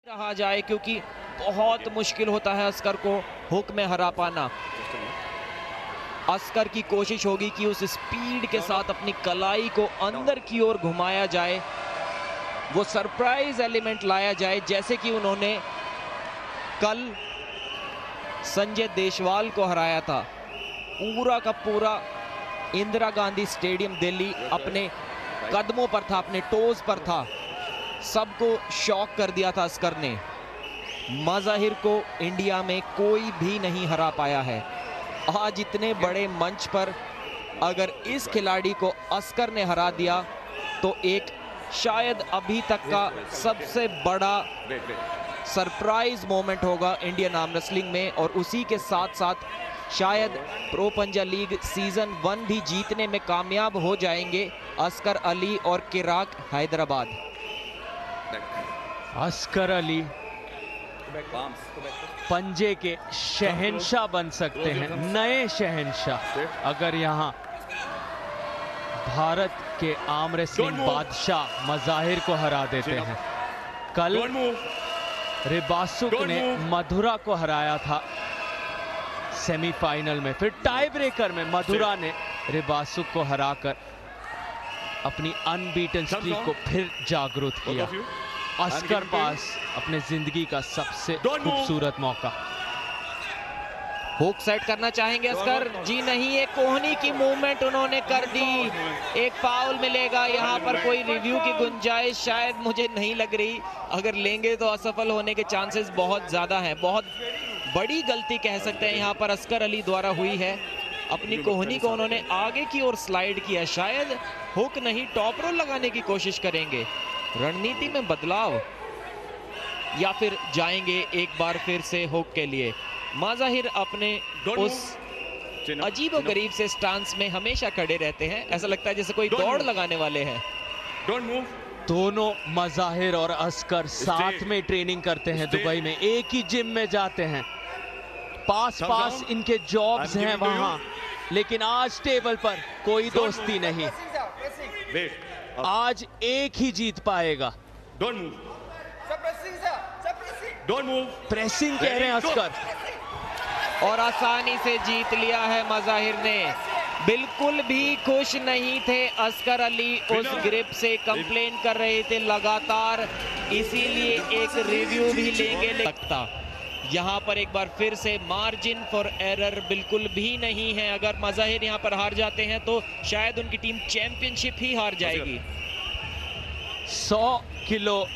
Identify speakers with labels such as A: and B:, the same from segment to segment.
A: रहा जाए, क्योंकि बहुत मुश्किल होता है अस्कर को हुक में हरा पाना। अस्कर की कोशिश होगी कि उस स्पीड के साथ अपनी कलाई को अंदर की ओर घुमाया जाए, वो सरप्राइज एलिमेंट लाया जाए, जैसे कि उन्होंने कल संजय देशवाल को हराया था। पूरा का पूरा इंदिरा गांधी स्टेडियम दिल्ली अपने कदमों पर था, अपने टोज पर था, सबको शॉक कर दिया था अस्कर ने। मज़ाहिर को इंडिया में कोई भी नहीं हरा पाया है। आज इतने बड़े मंच पर अगर इस खिलाड़ी को अस्कर ने हरा दिया तो एक शायद अभी तक का सबसे बड़ा सरप्राइज मोमेंट होगा इंडियन आर्म रेसलिंग में। और उसी के साथ साथ शायद प्रो पंजा लीग सीजन 1 भी जीतने में कामयाब हो जाएंगे अस्कर अली और किराक हैदराबाद।
B: अस्कर अली पंजे के शहंशाह बन सकते हैं, नए शहंशाह, अगर यहाँ भारत के आर्म रेसलिंग बादशाह मज़ाहिर को हरा देते हैं। कल रिबासुक ने मधुरा को हराया था सेमीफाइनल में, फिर टाई ब्रेकर में मधुरा ने रिबासुक को हराकर अपनी अनबीटन स्ट्रीक को फिर जागरूक किया। अस्कर पास अपने जिंदगी का सबसे खूबसूरत मौका।
A: हुक सेट करना चाहेंगे अस्कर, जी नहीं, एक कोहनी की मूवमेंट उन्होंने कर दी, एक फाउल मिलेगा। यहाँ पर कोई रिव्यू की गुंजाइश शायद मुझे नहीं लग रही, अगर लेंगे तो असफल होने के चांसेस बहुत ज्यादा हैं। बहुत बड़ी गलती कह सकते हैं यहाँ पर अस्कर अली द्वारा हुई है। अपनी कोहनी को उन्होंने आगे की ओर स्लाइड किया, शायद हुक नहीं टॉप रोल लगाने की कोशिश करेंगे। रणनीति में बदलाव, या फिर जाएंगे एक बार फिर से हुक के लिए। मज़ाहिर अपने उस अजीबोगरीब से स्टांस में हमेशा खड़े रहते हैं, ऐसा लगता है जैसे कोई दौड़ लगाने वाले हैं।
B: दोनों मज़ाहिर और अस्कर साथ में ट्रेनिंग करते हैं दुबई में, एक ही जिम में जाते हैं, पास पास इनके जॉब्स हैं वहां, लेकिन आज टेबल पर कोई दोस्ती नहीं। आज एक ही जीत पाएगा। प्रेसिंग कह रहे हैं अस्कर,
A: और आसानी से जीत लिया है मज़ाहिर ने। बिल्कुल भी खुश नहीं थे अस्कर अली, उस ग्रिप से कंप्लेन कर रहे थे लगातार, इसीलिए एक रिव्यू भी लेंगे लगता। यहाँ पर एक बार फिर से मार्जिन फॉर एरर बिल्कुल भी नहीं है। अगर मज़ाहिर यहाँ पर हार जाते हैं तो शायद उनकी टीम चैंपियनशिप ही हार जाएगी।
B: 100 किलो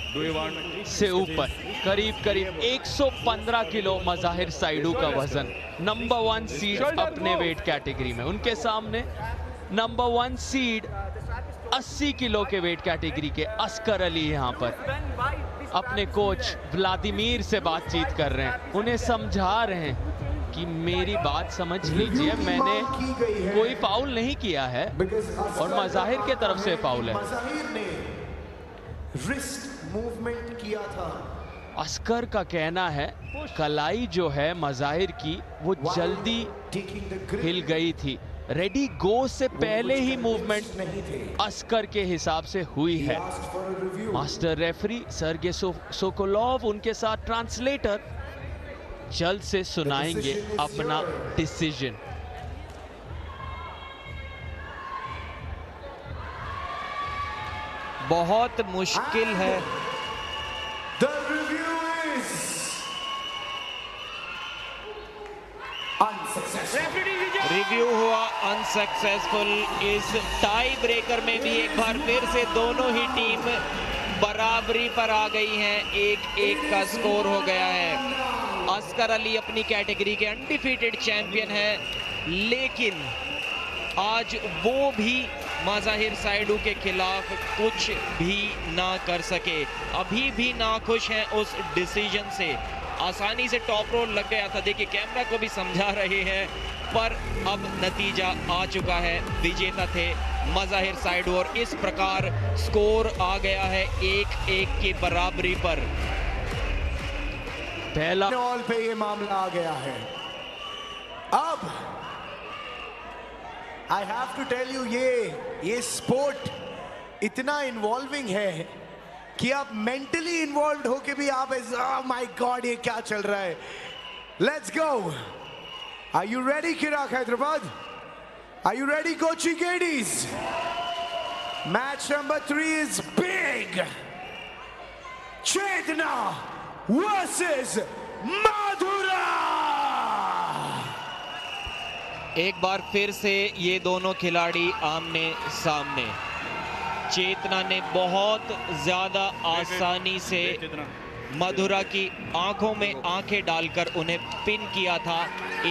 B: से ऊपर, करीब करीब 115 किलो मज़ाहिर साइडू का वजन, नंबर 1 सीड अपने वेट कैटेगरी में। उनके सामने नंबर 1 सीड 80 किलो के वेट कैटेगरी के अस्कर अली यहाँ पर अपने कोच व्लादिमीर से बातचीत कर रहे हैं, उन्हें समझा रहे हैं कि मेरी बात समझ लीजिए, मैंने कोई फाउल नहीं किया है और मज़ाहिर के तरफ से फाउल है।
C: रिस्ट मूवमेंट किया था।
B: अस्कर का कहना है कलाई जो है मज़ाहिर की वो जल्दी हिल गई थी, रेडी गो से पहले ही मूवमेंट अस्कर के हिसाब से हुई है। मास्टर रेफरी सर्गे सोकोलोव उनके साथ ट्रांसलेटर जल्द से सुनाएंगे अपना डिसीजन।
A: बहुत मुश्किल है। रिव्यू हुआ अनसक्सेसफुल। इस टाई ब्रेकर में भी एक बार फिर से दोनों ही टीम बराबरी पर आ गई हैं, 1-1 का स्कोर हो गया है। अस्कर अली अपनी कैटेगरी के अनडिफीटेड चैंपियन है, लेकिन आज वो भी मज़ाहिर साइडू के खिलाफ कुछ भी ना कर सके, अभी भी नाखुश हैं उस डिसीजन से। आसानी से टॉप रोल लग गया था, देखिए कैमरा को भी समझा रहे हैं, पर अब नतीजा आ चुका है, विजेता थे मज़ाहिर साइडू और इस प्रकार स्कोर आ गया है 1-1 की बराबरी पर।
C: पहला बॉल पे ये मामला आ गया है। अब I have to tell you, ये स्पोर्ट इतना इन्वॉल्विंग है कि आप मेंटली इन्वॉल्व होके भी आप ओह माय गॉड ये क्या चल रहा है. Let's go. Are you ready Chirag Hyderabad? Are you ready, Kochi Kadies? Match number 3 is big. Chetna versus Madhura.
A: एक बार फिर से ये दोनों खिलाड़ी आमने सामने. चेतना ने बहुत ज्यादा आसानी से मधुरा की आंखों में आंखें डालकर उन्हें पिन किया था.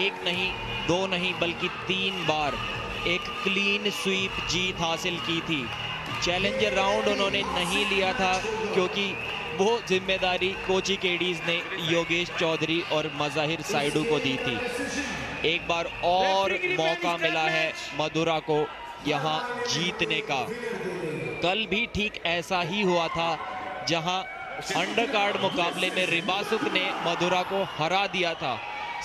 A: एक नहीं, दो नहीं, बल्कि 3 बार एक क्लीन स्वीप जीत हासिल की थी. चैलेंजर राउंड उन्होंने नहीं लिया था क्योंकि वो जिम्मेदारी कोची केडीज ने योगेश चौधरी और मज़ाहिर साइडू को दी थी. एक बार और मौका मिला है मधुरा को यहाँ जीतने का. कल भी ठीक ऐसा ही हुआ था जहां अंडरकार्ड मुकाबले में रिबासुक ने मधुरा को हरा दिया था.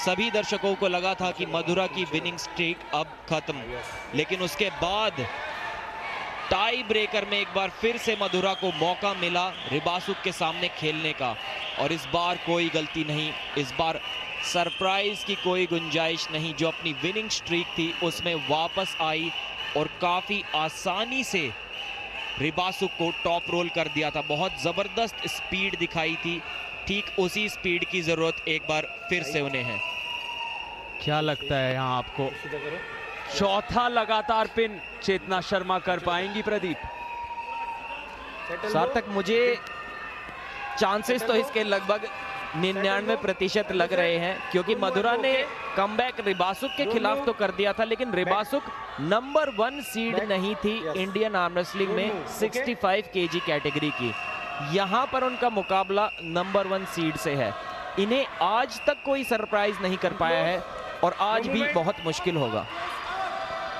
A: सभी दर्शकों को लगा था कि मधुरा की विनिंग स्ट्रीक अब खत्म, लेकिन उसके बाद टाई ब्रेकर में एक बार फिर से मधुरा को मौका मिला रिबासुक के सामने खेलने का. और इस बार कोई गलती नहीं, इस बार सरप्राइज की कोई गुंजाइश नहीं. जो अपनी विनिंग स्ट्रीक थी उसमें वापस आई और काफी आसानी से रिबासुक को टॉप रोल कर दिया था. बहुत जबरदस्त स्पीड दिखाई थी. ठीक उसी स्पीड की जरूरत एक बार फिर से उन्हें है.
B: क्या लगता है यहाँ आपको, चौथा लगातार पिन चेतना शर्मा कर पाएंगी प्रदीप?
A: सार्थक, मुझे चांसेस तो इसके लगभग 99% लग रहे हैं क्योंकि मधुरा ने कमबैक रिबासुक के खिलाफ तो कर दिया था, लेकिन रिबासुक नंबर 1 सीड नहीं थी इंडियन आर्म रेसलिंग में 65 kg कैटेगरी की. यहां पर उनका मुकाबला नंबर 1 सीड से है. इन्हें आज तक कोई सरप्राइज नहीं कर पाया है और आज भी बहुत मुश्किल होगा.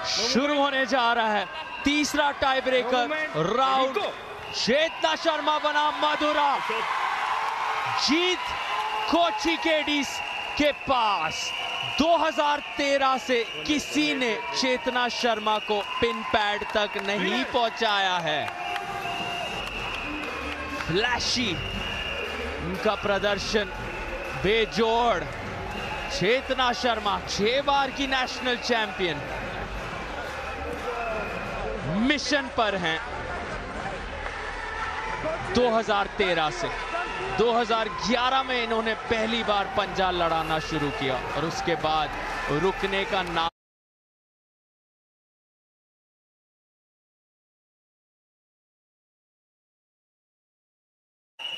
B: शुरू होने जा रहा है तीसरा टाई ब्रेकर राउंड. चेतना शर्मा बना मधुरा. जीत कोची केडीज के पास. 2013 से किसी ने चेतना शर्मा को पिन पैड तक नहीं पहुंचाया है. फ्लैशी उनका प्रदर्शन बेजोड़. चेतना शर्मा 6 बार की नेशनल चैंपियन मिशन पर हैं 2013 से. 2011 में इन्होंने पहली बार पंजा लड़ाना शुरू किया और उसके बाद रुकने का नाम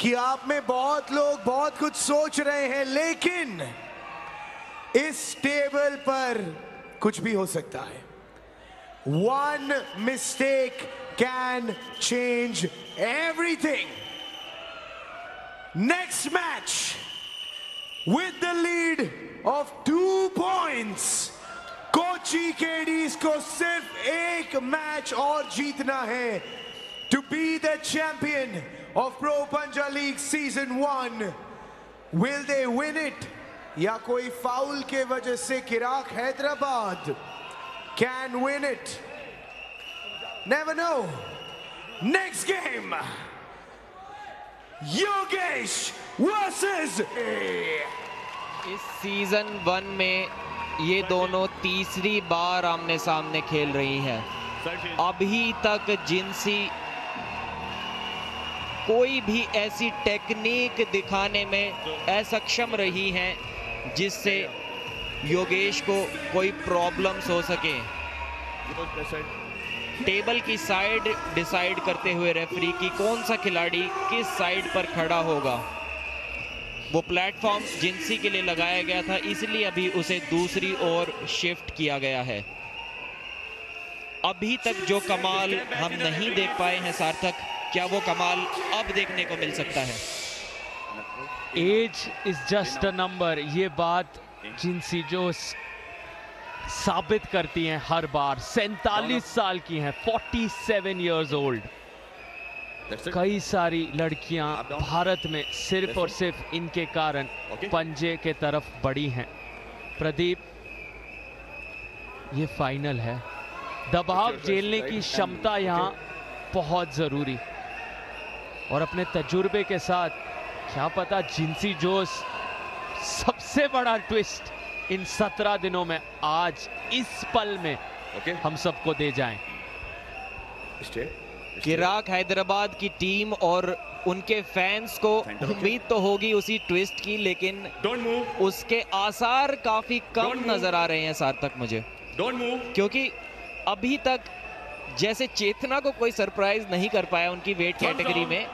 C: कि आप में बहुत लोग बहुत कुछ सोच रहे हैं, लेकिन इस टेबल पर कुछ भी हो सकता है. One mistake can change everything. Next match with the lead of 2 points. Kochi केडीज को सिर्फ एक मैच और जीतना है to be the champion of Pro Panja League Season 1. Will they win it? या कोई फाउल के वजह से चिराग Hyderabad can win it? Never know. Next game, Yogesh versus
A: इस सीजन 1 में ये दोनों तीसरी बार आमने सामने खेल रही हैं. अभी तक जिनसी कोई भी ऐसी टेक्निक दिखाने में असक्षम रही हैं जिससे योगेश को कोई प्रॉब्लम्स हो सके. टेबल की साइड डिसाइड करते हुए रेफरी की कौन सा खिलाड़ी किस साइड पर खड़ा होगा, वो प्लेटफॉर्म जिनसी के लिए लगाया गया था, इसलिए अभी उसे दूसरी ओर शिफ्ट किया गया है. अभी तक जो कमाल हम नहीं देख पाए हैं सार्थक, क्या वो कमाल अब देखने को मिल सकता है?
B: Age is just a number, ये बात जिनसी जो साबित करती हैं हर बार. 47 साल की हैं, 47 इयर्स ओल्ड. कई सारी लड़कियां भारत में सिर्फ और सिर्फ इनके कारण पंजे के तरफ बढ़ी हैं. प्रदीप, ये फाइनल है. दबाव झेलने की क्षमता यहाँ बहुत जरूरी. और अपने तजुर्बे के साथ क्या पता जिंसी जोश सबसे बड़ा ट्विस्ट इन 17 दिनों में आज इस पल में हम सबको दे जाएं।
A: किराक हैदराबाद की टीम और उनके फैंस को उम्मीद तो होगी उसी ट्विस्ट की, लेकिन उसके आसार काफी कम नजर आ रहे हैं सार्थक मुझे, क्योंकि अभी तक जैसे चेतना को कोई सरप्राइज नहीं कर पाया उनकी वेट कैटेगरी में,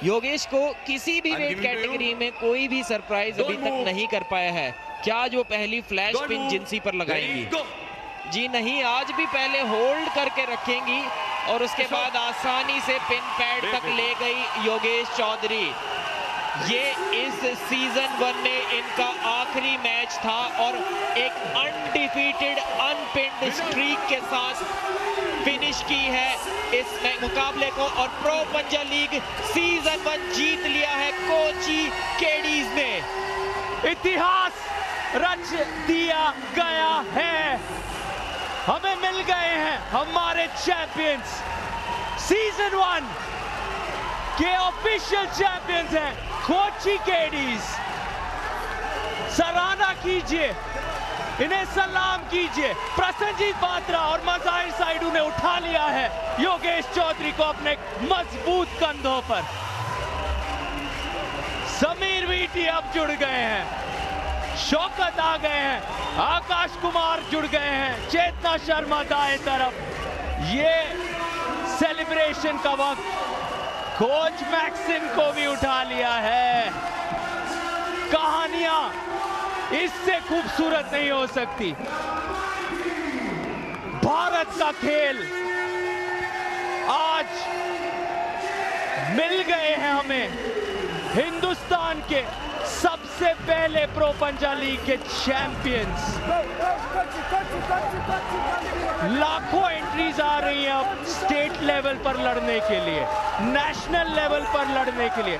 A: योगेश को किसी भी वेट कैटेगरी में कोई भी सरप्राइज अभी तक नहीं कर पाया है। क्या आज वो पहली फ्लैश पिन जिंसी पर लगाएंगी? जी नहीं, आज भी पहले होल्ड करके रखेंगी और उसके बाद आसानी से पिन पैड तक ले गई योगेश चौधरी। ये इस सीजन 1 में इनका आखिरी मैच था और एक अनडिफीटेड अनपिन्ड स्ट्रीक के साथ फिनिश की है इस मुकाबले को और प्रो पंजा लीग सीजन 1 जीत लिया है कोची केडीज ने।
B: इतिहास रच दिया गया है, हमें मिल गए हैं हमारे चैंपियंस। सीजन 1 के ऑफिशियल चैंपियंस हैं कोची केडीज। सराहना कीजिए, इन्हें सलाम कीजिए। प्रसन्नजीत बात्रा और मज़ाहिर साइडू ने उठा लिया है योगेश चौधरी को अपने मजबूत कंधों पर। समीर वीटी अब जुड़ गए हैं, शौकत आ गए हैं, आकाश कुमार जुड़ गए हैं, चेतना शर्मा दाएं तरफ। ये सेलिब्रेशन का वक्त, कोच मैक्सिम को भी उठा लिया है। कहानियां इससे खूबसूरत नहीं हो सकती। भारत का खेल आज मिल गए हैं हमें हिंदुस्तान के सबसे पहले प्रो पंजा लीग के चैंपियंस। लाखों एंट्रीज आ रही हैं अब स्टेट लेवल पर लड़ने के लिए, नेशनल लेवल पर लड़ने के लिए।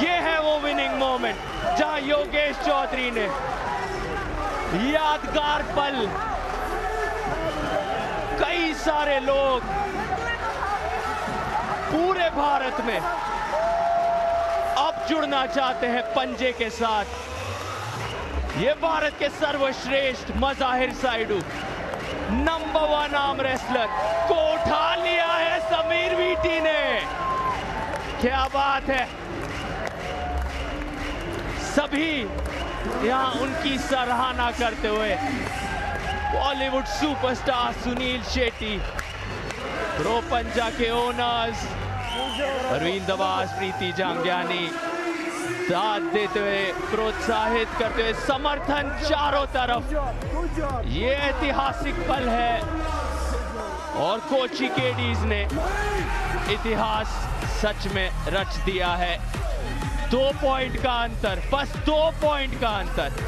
B: ये है वो विनिंग मोमेंट जहां योगेश चौधरी ने यादगार पल, कई सारे लोग पूरे भारत में अब जुड़ना चाहते हैं पंजे के साथ। ये भारत के सर्वश्रेष्ठ मज़ाहिर साइडू नंबर 1 आर्म रेसलर को उठा लिया है समीर वीटी ने। क्या बात है, सभी यहां उनकी सराहना करते हुए बॉलीवुड सुपरस्टार सुनील शेट्टी, प्रो पंजा के ओनर्स अरविंद आवास, प्रीति जांग्यानी साथ देते हुए, प्रोत्साहित करते हुए, समर्थन चारों तरफ। ये ऐतिहासिक पल है और कोची केडीज ने इतिहास सच में रच दिया है। 2 पॉइंट का अंतर, बस 2 पॉइंट का अंतर।